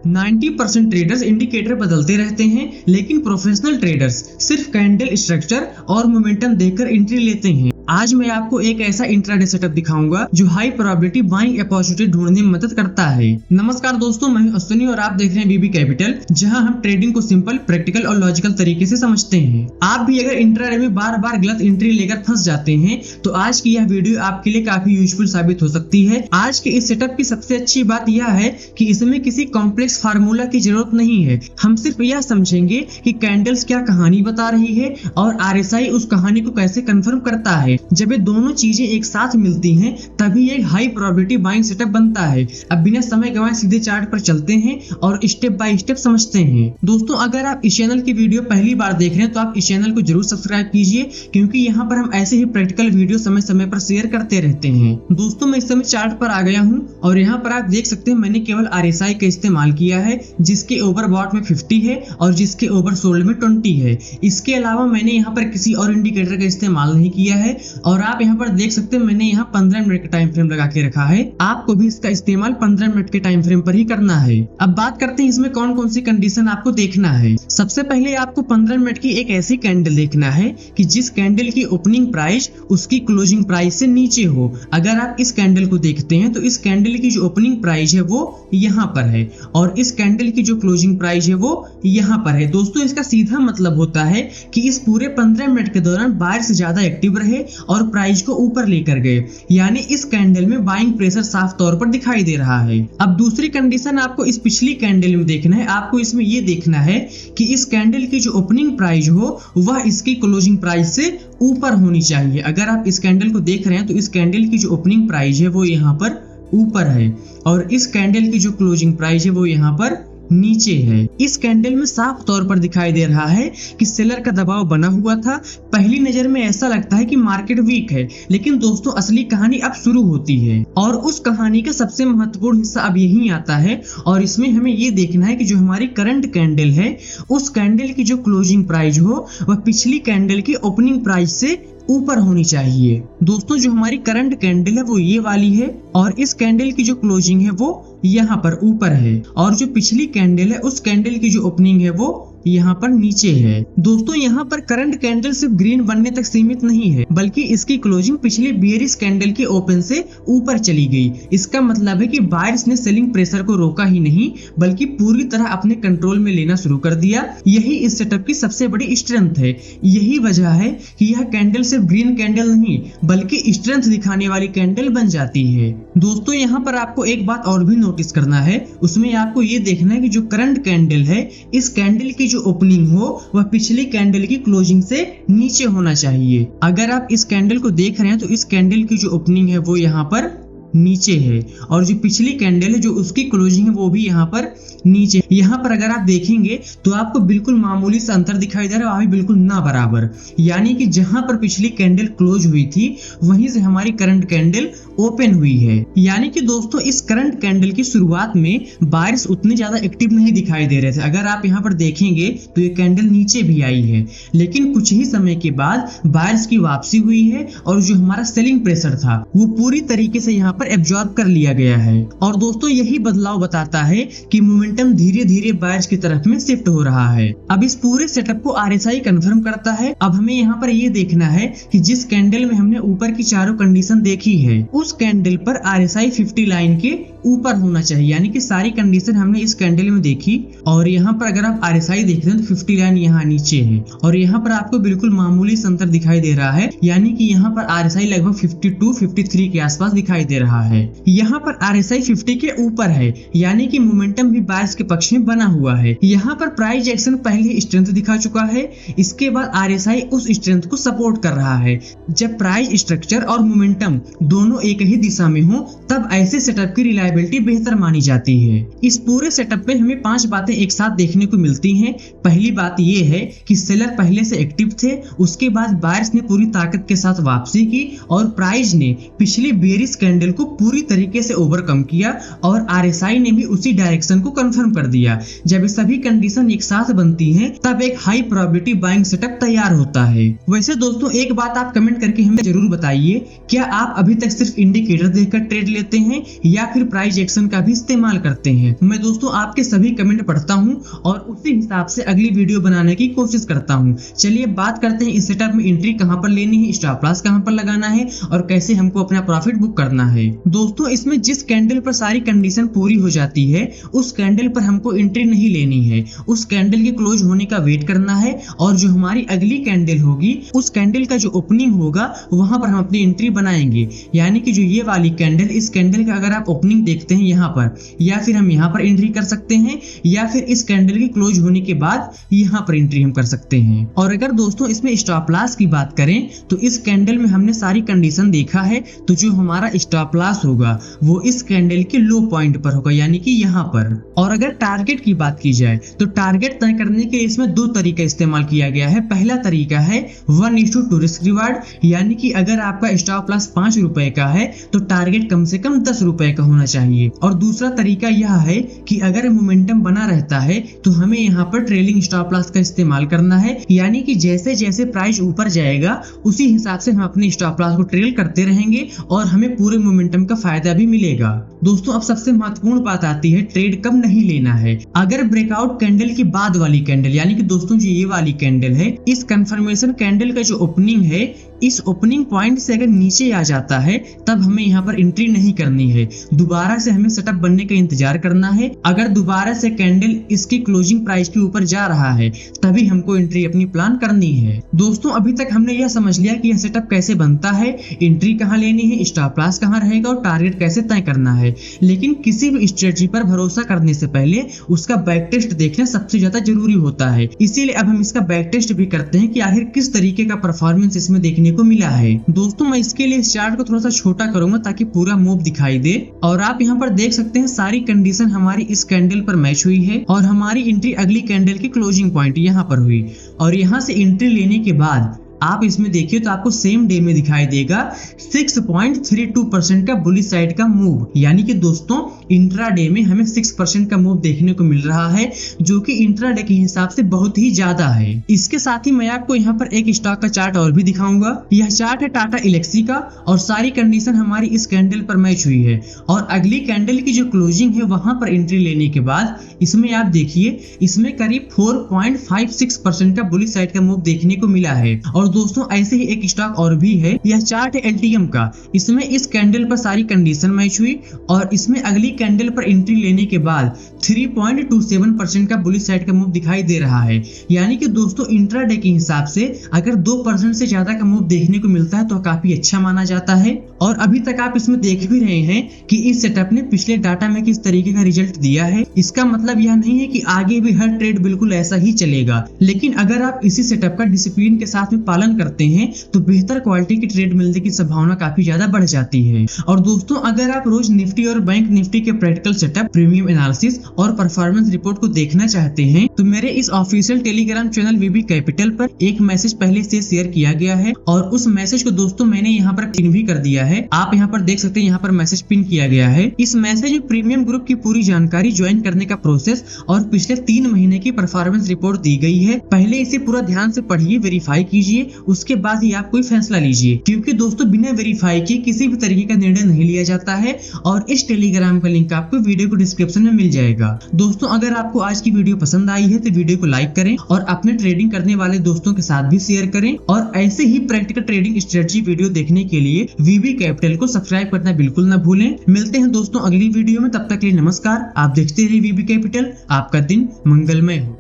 90% traders indicator बदलते रहते हैं, लेकिन प्रोफेशनल ट्रेडर्स सिर्फ कैंडल स्ट्रक्चर और मोमेंटम देखकर एंट्री लेते हैं। आज मैं आपको एक ऐसा इंट्राडे सेटअप दिखाऊंगा जो हाई प्रोबेबिलिटी बाइंग अपॉर्चुनिटी ढूंढने में मदद करता है। नमस्कार दोस्तों, मैं अश्विनी और आप देख रहे हैं बीबी कैपिटल, जहां हम ट्रेडिंग को सिंपल, प्रैक्टिकल और लॉजिकल तरीके से समझते हैं। आप भी अगर इंट्राडे में बार बार गलत एंट्री लेकर फंस जाते हैं तो आज की यह वीडियो आपके लिए काफी यूजफुल साबित हो सकती है। आज के इस सेटअप की सबसे अच्छी बात यह है कि इसमें किसी कॉम्प्लेक्स फार्मूला की जरूरत नहीं है। हम सिर्फ यह समझेंगे कि कैंडल्स क्या कहानी बता रही है और आरएसआई उस कहानी को कैसे कंफर्म करता है। जब ये दोनों चीजें एक साथ मिलती हैं तभी एक हाई प्रोबेबिलिटी बाइंग सेटअप बनता है। अब बिना समय गंवाए सीधे चार्ट पर चलते हैं और स्टेप बाय स्टेप समझते हैं। दोस्तों, अगर आप इस चैनल की वीडियो पहली बार देख रहे हैं तो आप इस चैनल को जरूर सब्सक्राइब कीजिए, क्योंकि यहाँ पर हम ऐसे ही प्रैक्टिकल वीडियो समय समय पर शेयर करते रहते हैं। दोस्तों, मैं इस समय चार्ट पर आ गया हूँ और यहाँ पर आप देख सकते हैं मैंने केवल आरएसआई का इस्तेमाल किया है, जिसके ओवरबॉट में 50 है और जिसके ओवरसोल्ड में 20 है। इसके अलावा मैंने यहाँ पर किसी और इंडिकेटर का इस्तेमाल नहीं किया है और आप यहाँ पर देख सकते हैं मैंने यहाँ 15 मिनट का टाइम फ्रेम लगा के रखा है। आपको भी इसका इस्तेमाल 15 मिनट के टाइम फ्रेम पर ही करना है। अब बात करते हैं इसमें कौन कौन सी कंडीशन आपको देखना है। सबसे पहले आपको 15 मिनट की एक ऐसी कैंडल देखना है कि जिस कैंडल की ओपनिंग प्राइस उसकी क्लोजिंग प्राइस से नीचे हो। अगर आप इस कैंडल को देखते हैं तो इस कैंडल की जो ओपनिंग प्राइस है वो यहाँ पर है और इस कैंडल की जो क्लोजिंग प्राइस है वो यहाँ पर है। दोस्तों, इसका सीधा मतलब होता है कि इस पूरे 15 मिनट के दौरान बायर्स ज्यादा एक्टिव रहे और प्राइस को ऊपर लेकर गए, यानी इस कैंडल में बाइंग प्रेशर साफ तौर पर दिखाई दे रहा है। अब दूसरी कंडीशन आपको इस पिछली कैंडल में देखना है। आपको इसमें ये देखना है कि इस कैंडल की जो ओपनिंग प्राइस हो वह इसकी क्लोजिंग प्राइस से ऊपर होनी चाहिए। अगर आप इस कैंडल को देख रहे हैं तो इस कैंडल की जो ओपनिंग प्राइस है वो यहाँ पर ऊपर है और इस कैंडल की जो क्लोजिंग प्राइस है वो यहाँ पर नीचे है। इस कैंडल में साफ तौर पर दिखाई दे रहा है कि सेलर का दबाव बना हुआ था। पहली नजर में ऐसा लगता है कि मार्केट वीक है, लेकिन दोस्तों असली कहानी अब शुरू होती है और उस कहानी का सबसे महत्वपूर्ण हिस्सा अब यही आता है और इसमें हमें ये देखना है कि जो हमारी करंट कैंडल है उस कैंडल की जो क्लोजिंग प्राइस हो वह पिछली कैंडल की ओपनिंग प्राइस से ऊपर होनी चाहिए। दोस्तों, जो हमारी करंट कैंडल है वो ये वाली है और इस कैंडल की जो क्लोजिंग है वो यहाँ पर ऊपर है और जो पिछली कैंडल है उस कैंडल की जो ओपनिंग है वो यहाँ पर नीचे है। दोस्तों, यहाँ पर करंट कैंडल सिर्फ ग्रीन बनने तक सीमित नहीं है, बल्कि इसकी क्लोजिंग पिछले बेयरिश कैंडल के ओपन से ऊपर चली गई। इसका मतलब है कि बायर्स ने सेलिंग प्रेशर को रोका ही नहीं बल्कि पूरी तरह अपने कंट्रोल में लेना शुरू कर दिया। यही इस सेटअप की सबसे बड़ी स्ट्रेंथ है। यही वजह है कि यह कैंडल सिर्फ ग्रीन कैंडल नहीं बल्कि स्ट्रेंथ दिखाने वाली कैंडल बन जाती है। दोस्तों, यहाँ पर आपको एक बात और भी नोटिस करना है। उसमें आपको ये देखना है कि जो करंट कैंडल है इस कैंडल की जो ओपनिंग हो वह पिछली कैंडल की क्लोजिंग से नीचे होना चाहिए। अगर आप इस कैंडल को देख रहे हैं तो इस कैंडल की जो ओपनिंग है वो यहाँ पर नीचे है और जो पिछली कैंडल है जो उसकी क्लोजिंग है वो भी यहाँ पर नीचे। यहाँ पर अगर आप देखेंगे तो आपको बिल्कुल मामूली सा अंतर दिखाई दे रहा है, वह भी बिल्कुल ना बराबर। यानी कि जहां पर पिछली कैंडल क्लोज हुई थी वहीं से हमारी करंट कैंडल ओपन हुई है। यानी कि दोस्तों, इस करंट कैंडल की शुरुआत में बायर्स उतने ज्यादा एक्टिव नहीं दिखाई दे रहे थे। अगर आप यहाँ पर देखेंगे तो ये कैंडल नीचे भी आई है, लेकिन कुछ ही समय के बाद बायर्स की वापसी हुई है और जो हमारा सेलिंग प्रेशर था वो पूरी तरीके से यहाँ पर एब्जॉर्ब कर लिया गया है। और दोस्तों, यही बदलाव बताता है कि मोमेंटम धीरे धीरे बायर्स की तरफ में शिफ्ट हो रहा है। अब इस पूरे सेटअप को आरएसआई कंफर्म करता है। अब हमें यहाँ पर ये देखना है कि जिस कैंडल में हमने ऊपर की चारों कंडीशन देखी है उस कैंडल पर आरएसआई 50 लाइन के ऊपर होना चाहिए। यानी कि सारी कंडीशन हमने इस कैंडल में देखी और यहाँ पर अगर आप आरएसआई देख रहे हैं तो 50 लाइन यहाँ नीचे है और यहाँ पर आपको बिल्कुल मामूली अंतर दिखाई दे रहा है। यानी कि यहाँ पर आरएसआई लगभग 52-53 के आसपास दिखाई दे रहा है। यहाँ पर आरएसआई 50 के ऊपर है, यानी कि मोमेंटम भी बायर्स के पक्ष में बना हुआ है। यहाँ पर प्राइस एक्शन पहले स्ट्रेंथ दिखा चुका है, इसके बाद आरएसआई उस स्ट्रेंथ को सपोर्ट कर रहा है। जब प्राइस स्ट्रक्चर और मोमेंटम दोनों एक ही दिशा में हो तब ऐसे सेटअप की रिलायबिलिटी बेहतर मानी जाती है। इस पूरे सेटअप में हमें 5 बातें एक साथ देखने को मिलती हैं। पहली बात ये है कि सेलर पहले से एक्टिव थे, उसके बाद बायर्स ने पूरी ताकत के साथ वापसी की और प्राइस ने पिछले बेयरिश कैंडल को पूरी तरीके से ओवरकम किया और आरएसआई ने भी उसी डायरेक्शन को कंफर्म कर दिया। जब ये सभी कंडीशन एक साथ बनती हैं तब एक हाई प्रोबेबिलिटी बाइंग सेटअप तैयार होता है। वैसे दोस्तों, एक बात आप कमेंट करके हमें जरूर बताइए, क्या आप अभी तक सिर्फ इंडिकेटर देखकर ट्रेड लेते हैं या फिर प्राइस प्राइस एक्शन का भी इस्तेमाल करते हैं। मैं दोस्तों आपके सभी कमेंट पढ़ता हूँ और उसी हिसाब से अगली वीडियो बनाने की कोशिश करता हूँ। चलिए बात करते हैं इस सेटअप में एंट्री कहाँ पर लेनी है, स्टॉप लॉस कहाँ पर लगाना है और कैसे हमको अपना प्रॉफिट बुक करना है। दोस्तों इसमें जिस कैंडल पर सारी कंडीशन पूरी हो जाती है उस कैंडल पर हमको एंट्री नहीं लेनी है, उस कैंडल के क्लोज होने का वेट करना है और जो हमारी अगली कैंडल होगी उस कैंडल का जो ओपनिंग होगा वहां पर हम अपनी एंट्री बनाएंगे। यानी कि जो ये वाली कैंडल, इस कैंडल का अगर आप ओपनिंग देखते हैं यहाँ पर, या फिर हम यहाँ पर एंट्री कर सकते हैं या फिर इस कैंडल के क्लोज होने के बाद यहाँ पर एंट्री हम कर सकते हैं। और अगर दोस्तों इसमें स्टॉप लॉस की बात करें तो इस कैंडल में हमने सारी कंडीशन देखा है, तो जो हमारा स्टॉप लॉस होगा वो इस कैंडल के लो पॉइंट पर होगा, यानी कि यहाँ पर। और अगर टारगेट की बात की जाए तो टारगेट तय करने के इसमें दो तरीका इस्तेमाल किया गया है। पहला तरीका है 1:2 रिस्क रिवार्ड, यानी कि अगर आपका स्टॉप लॉस 5 रुपए का है तो टारगेट कम से कम 10 रुपए का होना चाहिए। और दूसरा तरीका यह है कि अगर मोमेंटम बना रहता है तो हमें यहाँ पर ट्रेलिंग स्टॉप लॉस का इस्तेमाल करना है, यानी कि जैसे जैसे प्राइस ऊपर जाएगा उसी हिसाब से हम अपने स्टॉप लॉस को ट्रेल करते रहेंगे और हमें पूरे मोमेंटम का फायदा भी मिलेगा। दोस्तों अब सबसे महत्वपूर्ण बात आती है ट्रेड कब नहीं लेना है। अगर ब्रेकआउट कैंडल के बाद वाली कैंडल, यानी कि दोस्तों जो ये वाली कैंडल है, इस कंफर्मेशन कैंडल का जो ओपनिंग है इस ओपनिंग पॉइंट से अगर नीचे आ जाता है तब हमें यहाँ पर एंट्री नहीं करनी है, दोबारा से हमें सेटअप बनने का इंतजार करना है। अगर दोबारा से कैंडल इसकी क्लोजिंग प्राइस के ऊपर जा रहा है तभी हमको एंट्री अपनी प्लान करनी है। दोस्तों अभी तक हमने यह समझ लिया कि यह सेटअप कैसे बनता है, एंट्री कहाँ लेनी है, स्टॉप लॉस कहाँ रहेगा और टारगेट कैसे तय करना है। लेकिन किसी भी स्ट्रेटजी पर भरोसा करने से पहले उसका बैक टेस्ट देखना सबसे ज्यादा जरूरी होता है। इसीलिए अब हम इसका बैक टेस्ट भी करते हैं कि आखिर किस तरीके का परफॉर्मेंस इसमें देखने को मिला है। दोस्तों मैं इसके लिए इस चार्ट को थोड़ा सा छोटा करूंगा ताकि पूरा मूव दिखाई दे। और आप यहाँ पर देख सकते हैं सारी कंडीशन हमारी इस कैंडल पर मैच हुई है और हमारी एंट्री अगली कैंडल की क्लोजिंग पॉइंट यहाँ पर हुई। और यहाँ से एंट्री लेने के बाद आप इसमें देखिए तो आपको सेम डे में दिखाई देगा 6.32% का बुलिश साइड का मूव, यानी कि दोस्तों इंट्राडे में हमें 6% का मूव देखने को मिल रहा है, जो कि इंट्राडे के हिसाब से बहुत ही ज्यादा है। इसके साथ ही मैं आपको यहाँ पर एक स्टॉक का चार्ट और भी दिखाऊंगा। यह चार्ट है टाटा एलेक्सी का और सारी कंडीशन हमारी इस कैंडल पर मैच हुई है और अगली कैंडल की जो क्लोजिंग है वहां पर एंट्री लेने के बाद इसमें आप देखिए इसमें करीब 4.56% का बुलिश साइड का मूव देखने को मिला है। और दोस्तों ऐसे ही एक स्टॉक और भी है, यह चार्ट है एलटीएम का। इसमें इस कैंडल पर सारी कंडीशन मैच हुई और इसमें अगली कैंडल पर एंट्री लेने के बाद 3.27% का बुलिश साइड का मूव दिखाई दे रहा है। यानी कि दोस्तों इंट्राडे के हिसाब से अगर 2% से ज्यादा का मूव देखने को मिलता है तो काफी अच्छा माना जाता है। और अभी तक आप इसमें देख भी रहे हैं कि इस सेटअप ने पिछले डाटा में किस तरीके का रिजल्ट दिया है। इसका मतलब यह नहीं है कि आगे भी हर ट्रेड बिल्कुल ऐसा ही चलेगा, लेकिन अगर आप इसी सेटअप का डिसिप्लिन के साथ में पालन करते हैं तो बेहतर क्वालिटी की ट्रेड मिलने की संभावना काफी ज्यादा बढ़ जाती है। और दोस्तों अगर आप रोज निफ्टी और बैंक निफ्टी के प्रैक्टिकल सेटअप, प्रीमियम एनालिसिस और परफॉर्मेंस रिपोर्ट को देखना चाहते हैं तो मेरे इस ऑफिशियल टेलीग्राम चैनल वीबी कैपिटल पर एक मैसेज पहले से शेयर किया गया है और उस मैसेज को दोस्तों मैंने यहाँ पर पिन भी कर दिया है। आप यहाँ पर देख सकते हैं यहाँ पर मैसेज पिन किया गया है। इस मैसेज में प्रीमियम ग्रुप की पूरी जानकारी, ज्वाइन करने का प्रोसेस और पिछले 3 महीने की परफॉर्मेंस रिपोर्ट दी गई है। पहले इसे पूरा ध्यान से पढ़िए, वेरीफाई कीजिए, उसके बाद ही आप कोई फैसला लीजिए, क्योंकि दोस्तों बिना वेरीफाई किए किसी भी तरीके का निर्णय नहीं लिया जाता है। और इस टेलीग्राम का लिंक आपको वीडियो को डिस्क्रिप्शन में मिल जाएगा। दोस्तों अगर आपको आज की वीडियो पसंद आई है तो वीडियो को लाइक करें और अपने ट्रेडिंग करने वाले दोस्तों के साथ भी शेयर करें। और ऐसे ही प्रैक्टिकल ट्रेडिंग स्ट्रेटजी वीडियो देखने के लिए वीबी कैपिटल को सब्सक्राइब करना बिल्कुल न भूलें। मिलते हैं दोस्तों अगली वीडियो में, तब तक के लिए नमस्कार। आप देखते रहिए वीबी कैपिटल, आपका दिन मंगलमय हो।